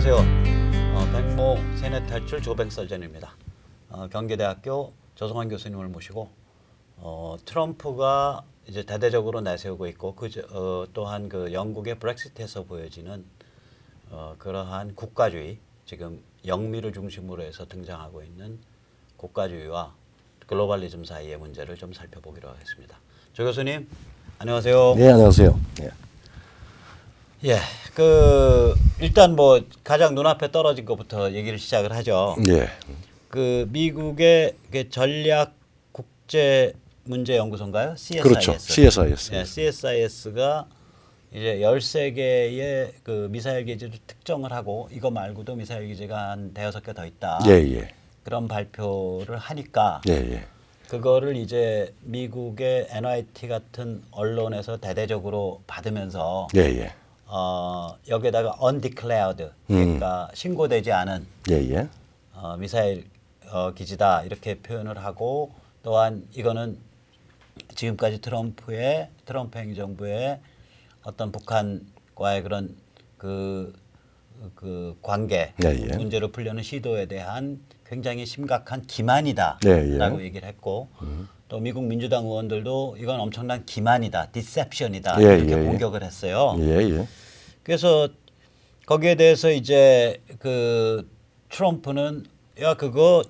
안녕하세요. 백모 세뇌 탈출 조뱅 서전입니다. 경기대학교 조성환 교수님을 모시고 트럼프가 이제 대대적으로 내세우고 있고 또한 그 영국의 브렉시트에서 보여지는 그러한 국가주의, 지금 영미를 중심으로 해서 등장하고 있는 국가주의와 글로벌리즘 사이의 문제를 좀 살펴보기로 하겠습니다. 조 교수님, 안녕하세요. 네, 안녕하세요. 네. 예, 일단 뭐 가장 눈앞에 떨어진 것부터 얘기를 시작을 하죠. 네. 그 미국의 그 전략 국제 문제 연구소인가요? CSIS. 그렇죠. CSIS. 네, CSIS가 이제 13개의 그 미사일 기지를 특정을 하고 이거 말고도 미사일 기지가 한 대여섯 개 더 있다. 예, 예. 그런 발표를 하니까 예, 예. 그거를 이제 미국의 NYT 같은 언론에서 대대적으로 받으면서 예, 예. 여기에다가 undeclared, 그러니까 신고되지 않은 예, 예. 미사일 기지다 이렇게 표현을 하고, 또한 이거는 지금까지 트럼프 행정부의 어떤 북한과의 그런 그 관계 예, 예. 문제를 풀려는 시도에 대한 굉장히 심각한 기만이다라고 예, 예. 얘기를 했고, 또 미국 민주당 의원들도 이건 엄청난 기만이다, 디셉션이다 예, 이렇게 예, 예. 공격을 했어요. 예, 예. 그래서 거기에 대해서 이제 그 트럼프는 야 그거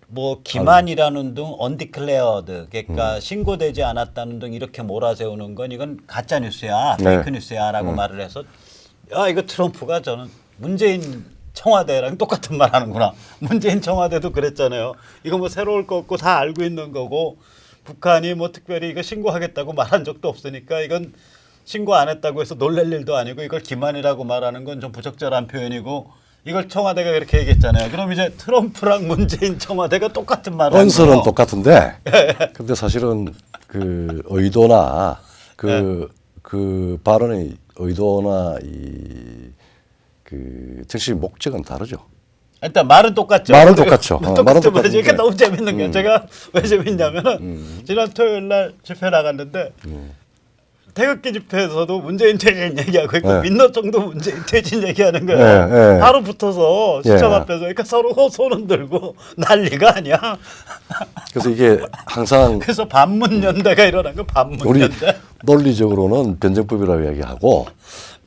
뭐 기만이라는 등 undeclared, 그러니까 신고되지 않았다는 등 이렇게 몰아세우는 건 이건 가짜 뉴스야, 네. 페이크 뉴스야라고 말을 해서 야 이거 트럼프가 저는 문재인 청와대랑 똑같은 말 하는구나. 문재인 청와대도 그랬잖아요. 이거 뭐 새로울 거 없고 다 알고 있는 거고, 북한이 뭐 특별히 이거 신고하겠다고 말한 적도 없으니까 이건 신고 안 했다고 해서 놀랄 일도 아니고, 이걸 기만이라고 말하는 건 좀 부적절한 표현이고, 이걸 청와대가 그렇게 얘기했잖아요. 그럼 이제 트럼프랑 문재인 청와대가 똑같은 말을 하는 언설은 거예요. 똑같은데, 근데 사실은 그 의도나 그 발언의 의도나 그 정치 목적은 다르죠. 일단 말은 똑같죠. 말은 똑같죠. 똑같죠. 말은 똑같은데. 그러니까 너무 재밌는 게, 제가 왜 재밌냐면은 지난 토요일 날 집회 나갔는데 태극기 집회에서도 문재인 퇴진 얘기하고 있고, 네. 민노총도 문재인 퇴진 얘기하는 거예요. 네, 네. 바로 붙어서 시청 예. 앞에서, 그러니까 서로 손은 들고 난리가 아니야. 그래서 이게 항상 그래서 반문연대가 일어난 거, 우리 반문연대. 논리적으로는 변정법이라고 이야기하고,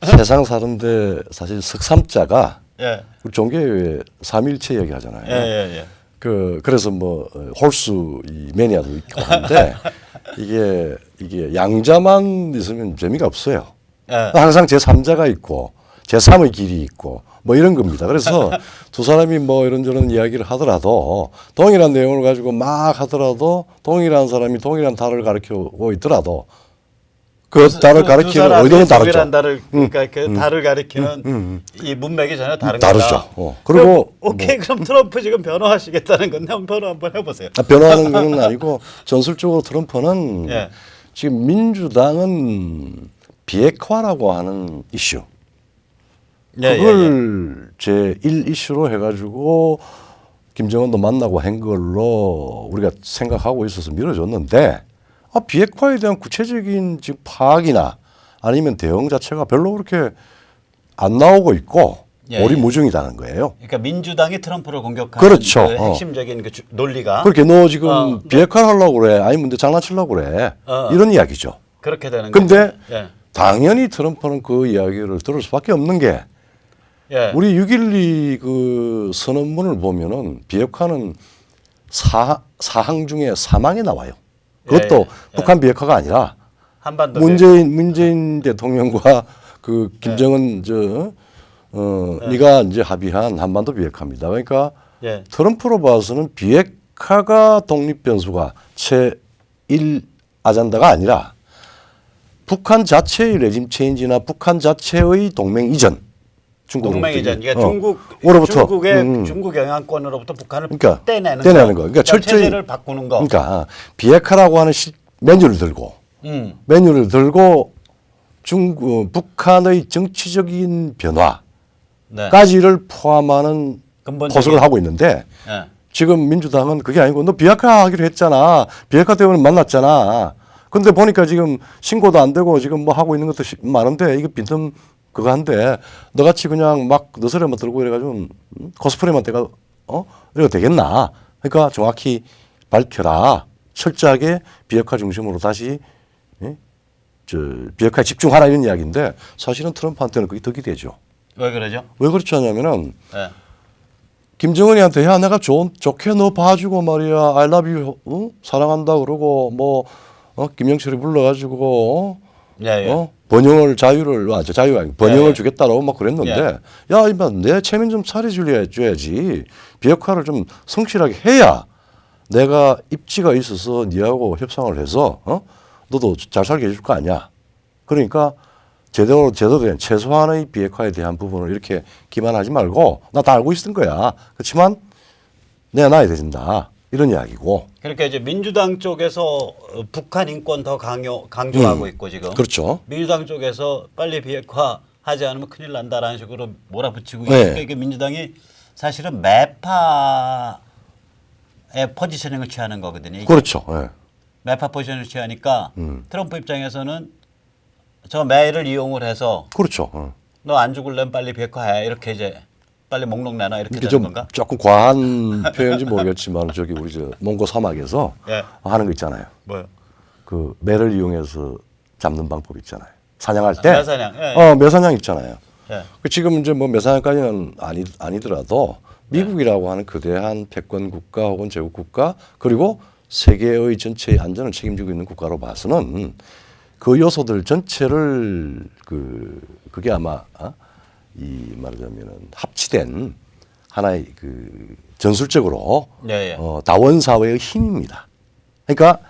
세상 사는데 사실 석삼자가 예. 우리 종교에 삼일체 얘기하잖아요. 예. 그래서 뭐 홀수 이 매니아도 있고 하는데 이게 양자만 있으면 재미가 없어요. 예. 항상 제3자가 있고 제3의 길이 있고 뭐 이런 겁니다. 그래서 두 사람이 뭐 이런저런 이야기를 하더라도, 동일한 내용을 가지고 막 하더라도, 동일한 사람이 동일한 달을 가리키고 있더라도 그 달을 가리키는 의도는 다르죠. 동일한 달을, 그러니까 그 달을 가리키는 이 문맥이 전혀 다른 다르죠. 거다. 그리고 오케이, 그럼 트럼프 지금 변호하시겠다는 건데 변호 한번 해보세요. 변호하는 건 아니고, 전술적으로 트럼프는 예. 지금 민주당은 비핵화라고 하는 이슈, 그걸 제1 이슈로 해가지고 김정은도 만나고 한 걸로 우리가 생각하고 있어서 밀어줬는데, 비핵화에 대한 구체적인 지금 파악이나 아니면 대응 자체가 별로 그렇게 안 나오고 있고 오리무중이라는 거예요. 그러니까 민주당이 트럼프를 공격하는 그렇죠. 그 핵심적인 그 논리가 그렇게 너 지금 비핵화를 하려고 그래, 아니면 너 장난치려고 그래, 이런 이야기죠. 그렇게 되는 근데 거죠. 예. 당연히 트럼프는 그 이야기를 들을 수밖에 없는 게, 예. 우리 6.12 그 선언문을 보면은 비핵화는 사항 중에 4망에 나와요. 그것도 북한 비핵화가 아니라 한반도 문재인 대통령과 그 김정은 네가 이제 합의한 한반도 비핵화입니다. 그러니까 예. 트럼프로 봐서는 비핵화가 독립 변수가 제1 아젠다가 아니라 북한 자체의 레짐 체인지나 북한 자체의 동맹 이전, 동맹이전, 그러니까 중국 영향권으로부터 북한을 그러니까 떼내는 거. 그러니까 철저히 체제를 바꾸는 거. 그러니까 비핵화라고 하는 메뉴를 들고 북한의 정치적인 변화까지를 포함하는 포석을 하고 있는데, 지금 민주당은 그게 아니고, 너 비핵화하기로 했잖아, 비핵화 때문에 만났잖아, 근데 보니까 지금 신고도 안 되고 지금 뭐 하고 있는 것도 많은데 이거 빈틈 그거 한데 너같이 그냥 막 너스레만 들고 이래가지고 코스프레만 때가 이래가 되겠나? 그러니까 정확히 밝혀라. 철저하게 비핵화 중심으로 다시 비핵화에 집중하라 이런 이야기인데 사실은 트럼프한테는 그게 덕이 되죠. 왜 그러죠? 왜 그렇지 않냐면은 네. 김정은이한테 야 내가 좋게 너 봐주고 말이야 I love you 사랑한다 그러고 뭐 김영철이 불러가지고 예. 번영을 자유가 아니고 번영을 예. 주겠다라고 막 그랬는데 야 이만 내 체면 좀 차려줘야지 비핵화를 좀 성실하게 해야 내가 입지가 있어서 니하고 협상을 해서 너도 잘 살게 해줄 거 아니야. 그러니까 제대로 된 최소한의 비핵화에 대한 부분을 이렇게 기만하지 말고 나 다 알고 있을 거야. 그렇지만 내놔야 된다. 이런 이야기고. 그러니까 이제 민주당 쪽에서 북한 인권 더 강조하고 있고 지금. 그렇죠. 민주당 쪽에서 빨리 비핵화 하지 않으면 큰일 난다라는 식으로 몰아붙이고 네. 있으니까 이게 민주당이 사실은 매파의 포지셔닝을 취하는 거거든요. 이게. 그렇죠. 네. 매파 포지션을 취하니까 트럼프 입장에서는 저 매를 이용을 해서 그렇죠. 너 안 죽을래면 빨리 비핵화해 이렇게 이제 빨리 목록 내놔 이렇게 이게 되는 좀 건가? 조금 과한 표현인지 모르겠지만 저기 우리 저 몽고 사막에서 예. 하는 거 있잖아요. 뭐요? 그 매를 이용해서 잡는 방법 있잖아요. 사냥할 때. 매사냥. 예. 매사냥 있잖아요. 예. 그 지금 이제 뭐 매사냥까지는 아니더라도 미국이라고 하는 거대한 패권 국가 혹은 제국 국가 그리고 세계의 전체의 안전을 책임지고 있는 국가로 봐서는 그 요소들 전체를 그게 아마 이 말하자면은 합치된 하나의 그 전술적으로 예. 다원 사회의 힘입니다. 그러니까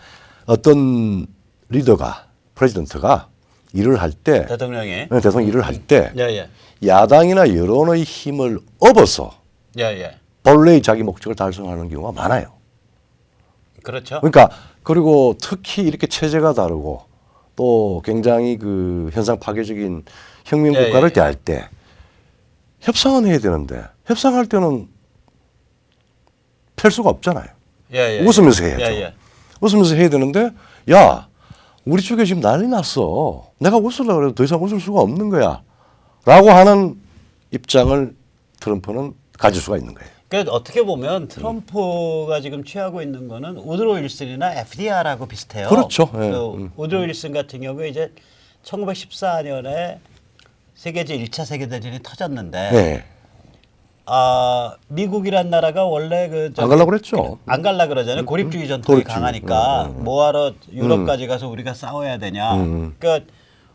어떤 리더가 프레지던트가 일을 할 때 대통령이 대통령 일을 할 때 예. 야당이나 여론의 힘을 업어서 예. 본래의 자기 목적을 달성하는 경우가 많아요. 그렇죠. 그러니까 그리고 특히 이렇게 체제가 다르고 또 굉장히 그 현상 파괴적인 혁명 국가를 대할 때 협상은 해야 되는데 협상할 때는 펼 수가 없잖아요. 예. 웃으면서 해야죠. 예. 웃으면서 해야 되는데 야 우리 쪽에 지금 난리 났어. 내가 웃으려고 해도 더 이상 웃을 수가 없는 거야. 라고 하는 입장을 트럼프는 가질 수가 있는 거예요. 그러니까 어떻게 보면 트럼프가 지금 취하고 있는 거는 우드로 윌슨이나 FDR하고 비슷해요. 그렇죠. 예. 그 우드로 윌슨 같은 경우에 이제 1914년에 세계제 1차 세계대전이 터졌는데 네. 미국이란 나라가 원래 안 가려고 그랬죠. 안 갈라 그러잖아요. 고립주의 전통이 고립주의. 강하니까 뭐하러 유럽까지 가서 우리가 싸워야 되냐. 그러니까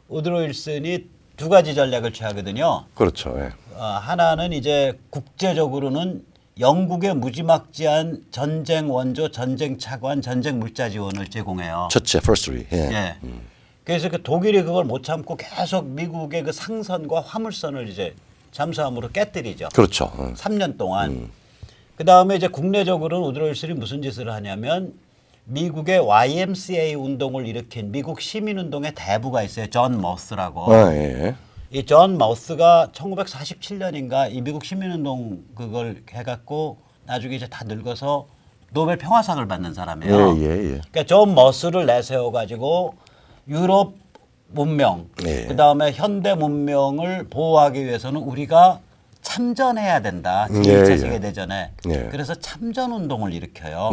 우드로 윌슨이 두 가지 전략을 취하거든요. 그렇죠. 예. 하나는 이제 국제적으로는 영국의 무지막지한 전쟁 원조, 전쟁 차관, 전쟁 물자 지원을 제공해요. 첫째, firstly. 예. 예. 그래서 그 독일이 그걸 못 참고 계속 미국의 그 상선과 화물선을 이제 잠수함으로 깨뜨리죠. 그렇죠. 3년 동안. 그 다음에 이제 국내적으로는 우드로 윌슨이 무슨 짓을 하냐면 미국의 YMCA 운동을 일으킨 미국 시민운동의 대부가 있어요. 존 머스라고. 예. 이 존 머스가 1947년인가 이 미국 시민운동 그걸 해갖고 나중에 이제 다 늙어서 노벨 평화상을 받는 사람이에요. 예. 그러니까 존 머스를 내세워가지고 유럽 문명, 예. 그 다음에 현대 문명을 보호하기 위해서는 우리가 참전해야 된다. 제1차 예. 세계대전에. 예. 그래서 참전운동을 일으켜요.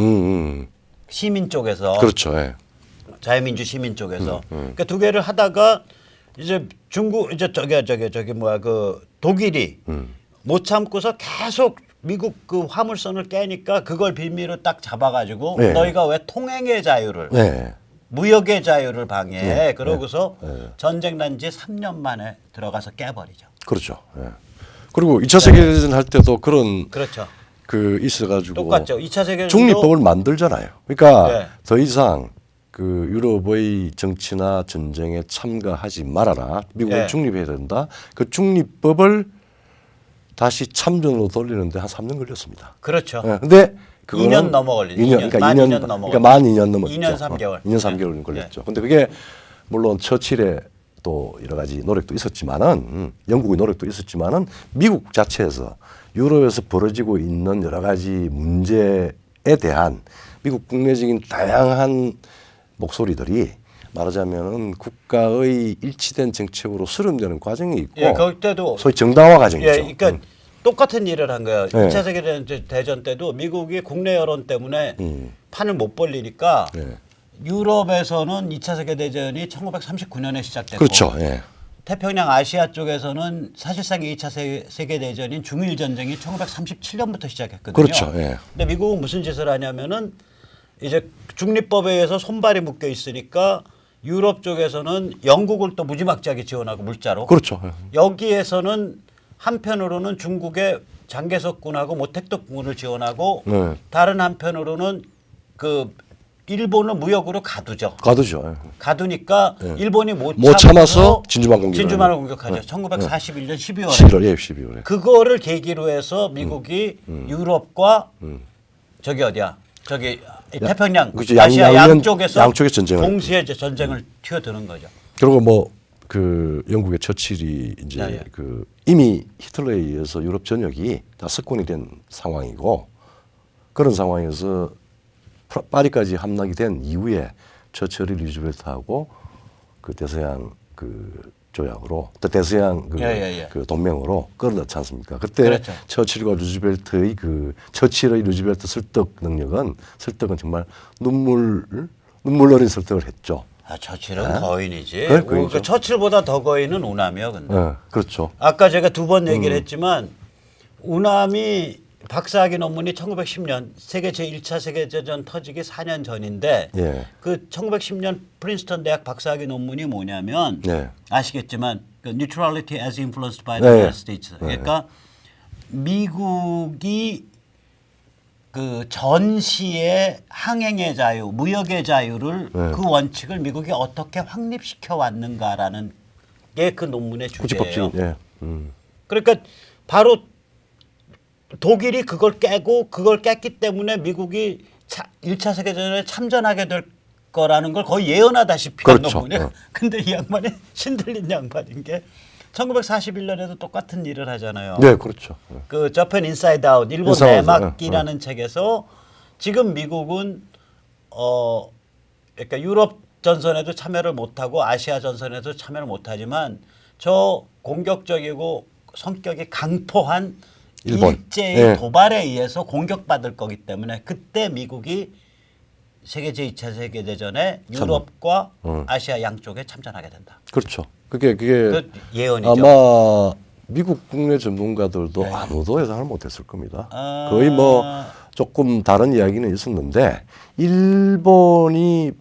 시민 쪽에서. 그렇죠. 예. 자유민주 시민 쪽에서. 그러니까 두 개를 하다가 이제 중국 이제 저기 뭐야 그 독일이 못 참고서 계속 미국 그 화물선을 깨니까 그걸 빌미로 딱 잡아가지고 네. 너희가 왜 통행의 자유를 네. 무역의 자유를 방해해 네. 그러고서 네. 전쟁 난 지 3년 만에 들어가서 깨버리죠. 그렇죠. 예. 그리고 2차 세계대전 할 때도 그런 그렇죠. 그 있어가지고 똑같죠. 2차 세계대전도 중립법을 만들잖아요. 그러니까 네. 더 이상 그 유럽의 정치나 전쟁에 참가하지 말아라. 미국은 네. 중립해야 된다. 그 중립법을 다시 참전으로 돌리는데 한 3년 걸렸습니다. 그렇죠. 예. 근데 그거는 2년 넘어 걸리죠. 2년, 그러니까 만 2년 넘어 그러니까 만 2년 넘었죠. 2년 3개월. 2년 3개월 걸렸죠. 근데 그게 물론 처칠의 또 여러 가지 노력도 있었지만은 영국의 노력도 있었지만은 미국 자체에서 유럽에서 벌어지고 있는 여러 가지 문제에 대한 미국 국내적인 다양한 목소리들이 말하자면은 국가의 일치된 정책으로 수렴되는 과정이 있고 예, 그때도 소위 정당화 과정이죠. 예, 그러니까 똑같은 일을 한 거예요. 네. 2차 세계대전 때도 미국이 국내 여론 때문에 판을 못 벌리니까 네. 유럽에서는 2차 세계대전이 1939년에 시작됐고 그렇죠. 예. 태평양 아시아 쪽에서는 사실상 2차 세계대전인 중일 전쟁이 1937년부터 시작했거든요. 그렇죠. 예. 근데 미국은 무슨 짓을 하냐면은 이제 중립법에 의해서 손발이 묶여 있으니까 유럽 쪽에서는 영국을 또 무지막지하게 지원하고 물자로. 그렇죠. 예. 여기에서는 한편으로는 중국의 장개석군하고 모택덕군을 지원하고 네. 다른 한편으로는 그 일본을 무역으로 가두죠. 가두죠. 예. 가두니까 일본이 못 참아서 진주만 공격을 진주만을 하는. 공격하죠. 1941년 12월에. 7월, 예, 12월에. 그거를 계기로 해서 미국이 유럽과 저기 어디야? 저기 태평양 그렇죠. 아시아 양면- 양쪽에서 양쪽의 전쟁을. 동시에 이제 전쟁을 튀어드는 거죠. 그리고 뭐 그 영국의 처칠이 이제 네, 네. 그 이미 히틀러에 의해서 유럽 전역이 다 석권이 된 상황이고 그런 상황에서 파리까지 함락이 된 이후에 처칠이 루즈벨트하고 그 대서양 그 조약으로 또 대서양 그, 예. 그 동맹으로 끌어넣지 않습니까? 그때 그렇죠. 처칠과 루즈벨트의 그 처칠의 루즈벨트 설득은 정말 눈물 어린 설득을 했죠. 아, 처칠은 거인이지. 그래, 거인이죠. 그 처칠보다 더 거인은 우남이요, 근데. 그렇죠. 아까 제가 두 번 얘기를 했지만 우남이 박사학위 논문이 1910년 세계 제1차 세계대전 터지기 4년 전인데 예. 그 1910년 프린스턴 대학 박사학위 논문이 뭐냐면 네. 아시겠지만 그 neutrality as influenced by 네. the United States. 그러니까 미국이 그 전시의 항행의 자유, 무역의 자유를 그 원칙을 미국이 어떻게 확립시켜 왔는가라는 게 그 논문의 주제예요. 구직법칙. 예. 그러니까 바로 독일이 그걸 깨고 그걸 깼기 때문에 미국이 1차 세계대전에 참전하게 될 거라는 걸 거의 예언하다시피 한 그렇죠. 논문이에요. 근데 이 양반이 신들린 양반인 게 1941년에도 똑같은 일을 하잖아요. 네, 그렇죠. 그 저편 인사이드 아웃 일본 인사이드 아웃, 내막이라는 책에서 지금 미국은 그러니까 유럽 전선에도 참여를 못하고 아시아 전선에도 참여를 못하지만 저 공격적이고 성격이 강포한 일본. 일제의 예. 도발에 의해서 공격받을 거기 때문에 그때 미국이 세계 제2차 세계대전에 유럽과 아시아 양쪽에 참전하게 된다. 그렇죠. 그게 그 예언이죠. 아마 미국 국내 전문가들도 아무도 예상을 못했을 겁니다. 거의 뭐 조금 다른 이야기는 있었는데 일본이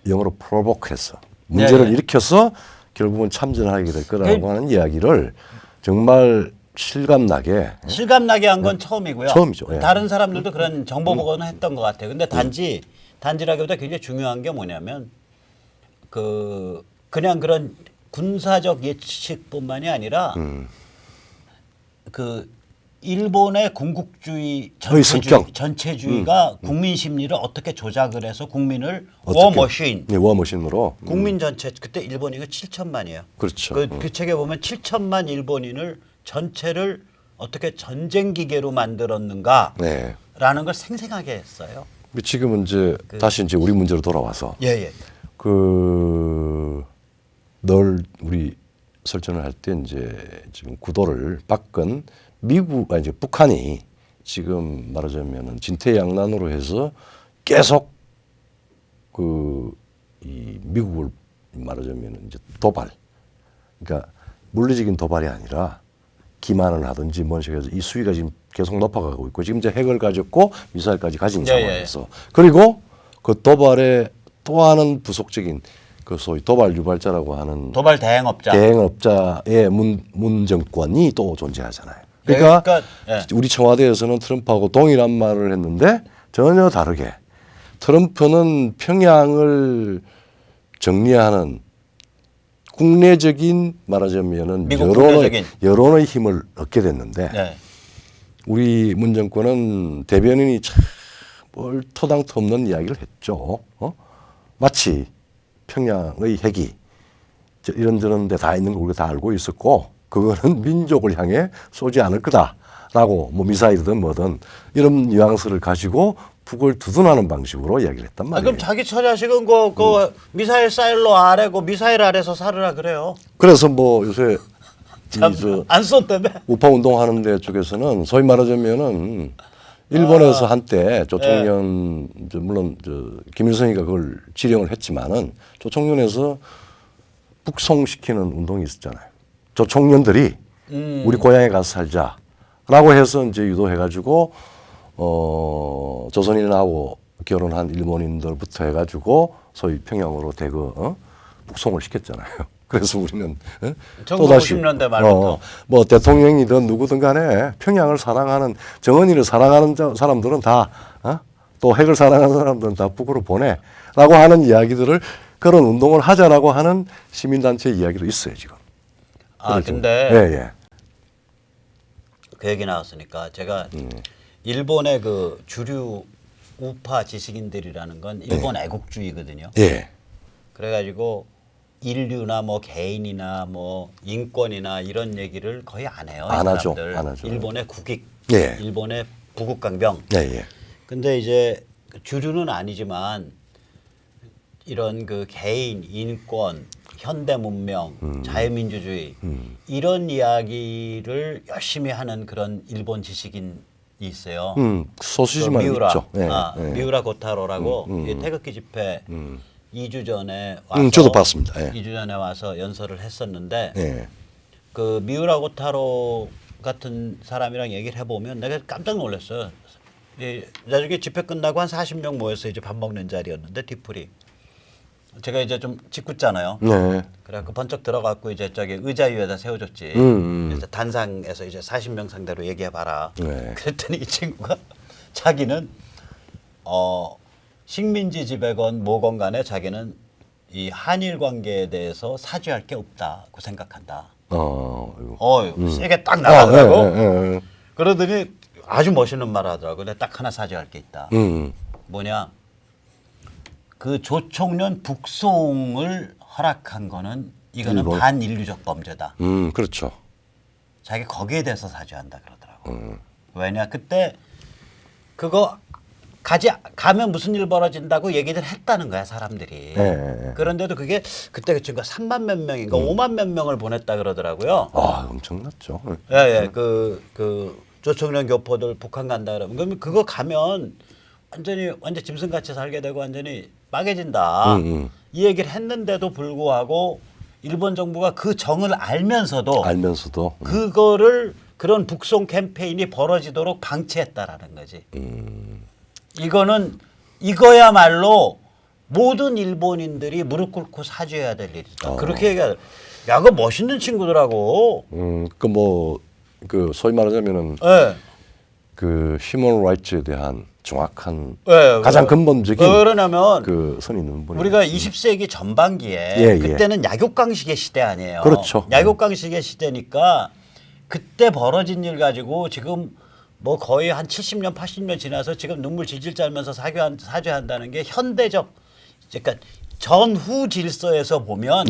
영어로 프로보크해서 문제를 네. 일으켜서 결국은 참전하게 될 거라고 하는 이야기를 정말 실감나게 실감나게 한 건 처음이고요. 처음이죠. 예. 다른 사람들도 그런 정보 보고는 했던 것 같아요. 근데 단지라기보다 굉장히 중요한 게 뭐냐면 그냥 그런 군사적 예측뿐만이 아니라 그 일본의 군국주의 성격. 전체주의가 국민 심리를 어떻게 조작을 해서 국민을 어떻게? 워머신 네, 워머신으로 국민 전체 그때 일본인이 7천만이에요. 그렇죠. 그 책에 보면 7천만 일본인을 전체를 어떻게 전쟁 기계로 만들었는가라는 네. 걸 생생하게 했어요. 지금은 이제 다시 이제 우리 문제로 돌아와서 예. 늘 우리 설전을 할 때 이제 지금 구도를 바꾼 이제 북한이 지금 말하자면은 진퇴양난으로 해서 계속 이 미국을 말하자면은 이제 도발, 그러니까 물리적인 도발이 아니라 기만을 하든지 뭔 식으로 해서 이 수위가 지금 계속 높아가고 있고 지금 이제 핵을 가졌고 미사일까지 가진 상황에서 그리고 그 도발에 또 하는 부속적인 그 소위 도발 유발자라고 하는 도발 대행업자. 대행업자의 문정권이 또 존재하잖아요. 그러니까 우리 청와대에서는 트럼프하고 동일한 말을 했는데 전혀 다르게 트럼프는 평양을 정리하는 국내적인 말하자면은 여론의 힘을 얻게 됐는데 우리 문정권은 대변인이 참 토당토 없는 이야기를 했죠. 마치 평양의 핵이 이런저런 데 다 있는 걸 우리가 다 알고 있었고 그거는 민족을 향해 쏘지 않을 거다라고 뭐 미사일이든 뭐든 이런 뉘앙스를 가지고 북을 두둔하는 방식으로 이야기를 했단 아, 말이에요. 그럼 자기 처자식은 그 미사일 사일로 아래고 미사일 아래서 살으라 그래요. 그래서 뭐 요새 이저 안 쏜다며? 우파 운동하는 데 쪽에서는 소위 말하자면은 일본에서 한때 조총련 물론 김일성이가 그걸 지령을 했지만은 조총련에서 북송시키는 운동이 있었잖아요. 조총련들이 우리 고향에 가서 살자라고 해서 이제 유도해가지고 조선인하고 결혼한 일본인들부터 해가지고 소위 평양으로 대거 북송을 시켰잖아요. 그래서 우리는 또다시 1950년대 말부터 뭐 대통령이든 누구든 간에 평양을 사랑하는 정은이를 사랑하는 사람들은 다 또 핵을 사랑하는 사람들은 다 북으로 보내라고 하는 이야기들을 그런 운동을 하자라고 하는 시민단체 이야기도 있어요 지금. 아 근데 예. 그 얘기 나왔으니까 제가 일본의 그 주류 우파 지식인들이라는 건 일본 애국주의거든요. 예. 그래가지고 인류나 뭐 개인이나 뭐 인권이나 이런 얘기를 거의 안 해요. 안 하죠. 사람들. 안 하죠. 일본의 국익, 예. 일본의 부국강병. 예. 근데 이제 주류는 아니지만 이런 그 개인, 인권, 현대 문명, 자유민주주의 이런 이야기를 열심히 하는 그런 일본 지식인이 있어요. 소시지만 미우라, 있죠. 예. 미우라 고타로라고 이 태극기 집회 2주 전에 와서 저도 봤습니다. 예. 2주 전에 와서 연설을 했었는데 예. 그 미우라 고타로 같은 사람이랑 얘기를 해보면 내가 깜짝 놀랐어요. 나중에 집회 끝나고 한 40명 모여서 이제 밥 먹는 자리였는데 뒤풀이 제가 이제 좀 짓궂잖아요. 네. 그래갖고 번쩍 들어갔고 이제 저기 의자 위에다 세워줬지. 그래서 단상에서 이제 40명 상대로 얘기해봐라. 네. 그랬더니 이 친구가 자기는 식민지 지배건 뭐건 간에 자기는 이 한일 관계에 대해서 사죄할 게 없다고 생각한다. 세게 딱 나가더라고. 그러더니 아주 멋있는 말 하더라고. 내가 딱 하나 사죄할 게 있다. 뭐냐? 그 조총련 북송을 허락한 거는 이거는 일본. 반인류적 범죄다. 그렇죠. 자기 거기에 대해서 사죄한다 그러더라고. 왜냐 그때 그거 가면 무슨 일 벌어진다고 얘기를 했다는 거야 사람들이. 그런데도 그게 그때 그 친구가 3만 몇 명인가 5만 몇 명을 보냈다 그러더라고요. 아 엄청났죠. 예. 그 조총련 교포들 북한 간다 그러면 그러면 그거 가면 완전 짐승같이 살게 되고 완전히 빠개진다. 이 얘기를 했는데도 불구하고 일본 정부가 그 정을 알면서도 그거를 그런 북송 캠페인이 벌어지도록 방치했다라는 거지. 이거는 이거야말로 모든 일본인들이 무릎 꿇고 사죄해야 될 일이다. 그렇게 얘기하더라고. 야, 그거 멋있는 친구더라고. 그 소위 말하자면은 네. 그 휴먼 라이츠에 대한 정확한 네, 가장 근본적인 그러냐면 그 선이 있는 분이 우리가 20세기 전반기에 그때는 약육강식의 시대 아니에요. 그렇죠. 약육강식의 시대니까 그때 벌어진 일 가지고 지금 뭐 거의 한 70년, 80년 지나서 지금 눈물 질질 짜면서 사죄한다는 게 현대적, 그러니까 전후 질서에서 보면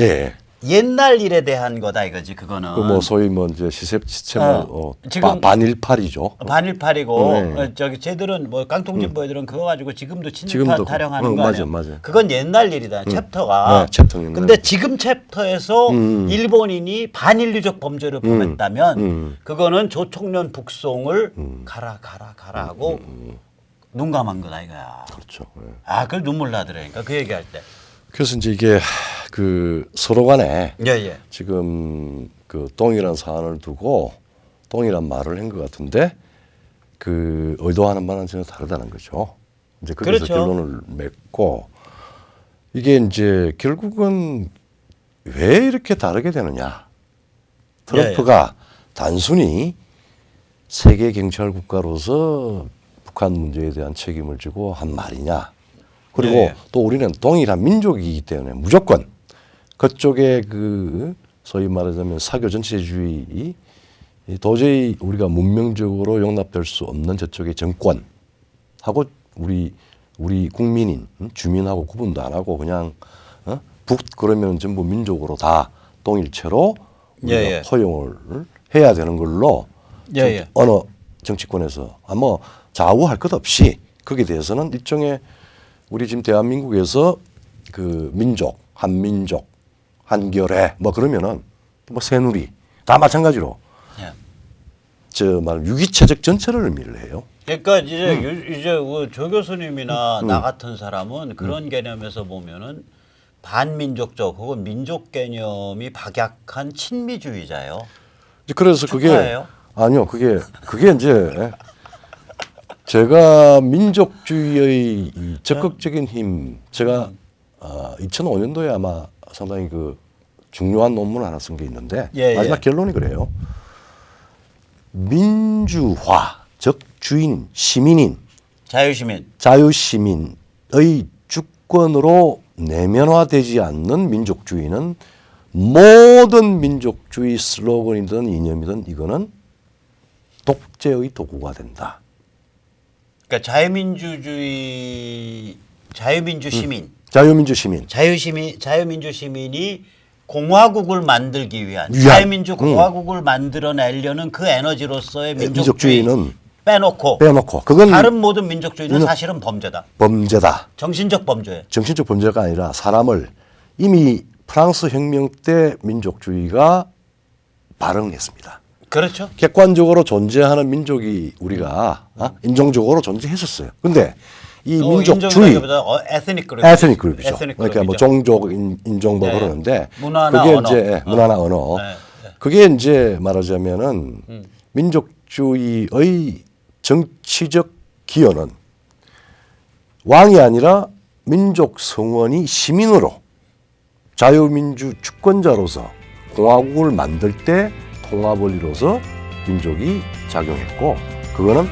옛날 일에 대한 거다 이거지 그거는. 그 뭐 소위 뭐 이제 시스템을 지금 반일팔이죠. 반일팔이고 저기 쟤들은 뭐 깡통진보 애들은 그거 가지고 지금도 친일파 타령하는 거 아니야. 맞아. 그건 옛날 일이다. 챕터가. 챕터는 근데 지금 챕터에서 일본인이 반인류적 범죄를 범했다면 그거는 조총련 북송을 가라 하고 눈 감은 거다 이거야. 그렇죠. 아, 그걸 눈물 나더라니까 그 얘기할 때. 그래서 이제 이게 그 서로 간에 지금 그 똥이란 사안을 두고 똥이란 말을 한 것 같은데 그 의도하는 바는 전혀 다르다는 거죠. 이제 거기서 결론을 맺고 이게 이제 결국은 왜 이렇게 다르게 되느냐. 트럼프가 단순히 세계 경찰 국가로서 북한 문제에 대한 책임을 지고 한 말이냐. 그리고 또 우리는 동일한 민족이기 때문에 무조건 그쪽에 그 소위 말하자면 사교 전체주의 도저히 우리가 문명적으로 용납될 수 없는 저쪽의 정권하고 우리 국민인 주민하고 구분도 안 하고 그냥 북 그러면 전부 민족으로 다 동일체로 우리가 허용을 해야 되는 걸로 어느 정치권에서 아마 좌우할 것 없이 거기에 대해서는 일종의 우리 지금 대한민국에서 그 민족, 한민족, 한결의 뭐 그러면은 뭐 새누리 다 마찬가지로 예. 저 말 유기체적 전체를 의미를 해요. 그러니까 이제 조 교수님이나 나 같은 사람은 그런 개념에서 보면은 반민족적 혹은 민족 개념이 박약한 친미주의자예요. 그래서 그게 축하해요. 아니요 그게 이제 제가 민족주의의 이 적극적인 힘 제가 2005년도에 아마 상당히 그 중요한 논문 하나 쓴 게 있는데 예, 마지막 예. 결론이 그래요. 민주화 즉 주인 시민인 자유시민. 자유시민의 주권으로 내면화되지 않는 민족주의는 모든 민족주의 슬로건이든 이념이든 이거는 독재의 도구가 된다. 그러니까 자유민주 시민. 자유민주 시민. 자유민주 시민이 공화국을 만들기 위한 위한. 자유민주 공화국을 만들어내려는 그 에너지로서의 민족주의 민족주의는 빼놓고 그건 다른 모든 민족주의는 사실은 범죄다. 범죄다. 정신적 범죄. 정신적 범죄가 아니라 사람을 이미 프랑스 혁명 때 민족주의가 발흥했습니다. 그렇죠. 객관적으로 존재하는 민족이 우리가 인종적으로 존재했었어요. 근데 이 민족주의 에스닉 그룹. 에스닉 그룹이죠. 그러니까 뭐 종족, 인종 뭐 네. 그러는데 문화나 그게 언어. 이제 문화나 언어. 네. 그게 이제 말하자면은 민족주의의 정치적 기여는 왕이 아니라 민족 성원이 시민으로 자유민주 주권자로서 공화국을 만들 때 통합을 이뤄서 민족이 작용했고 그거는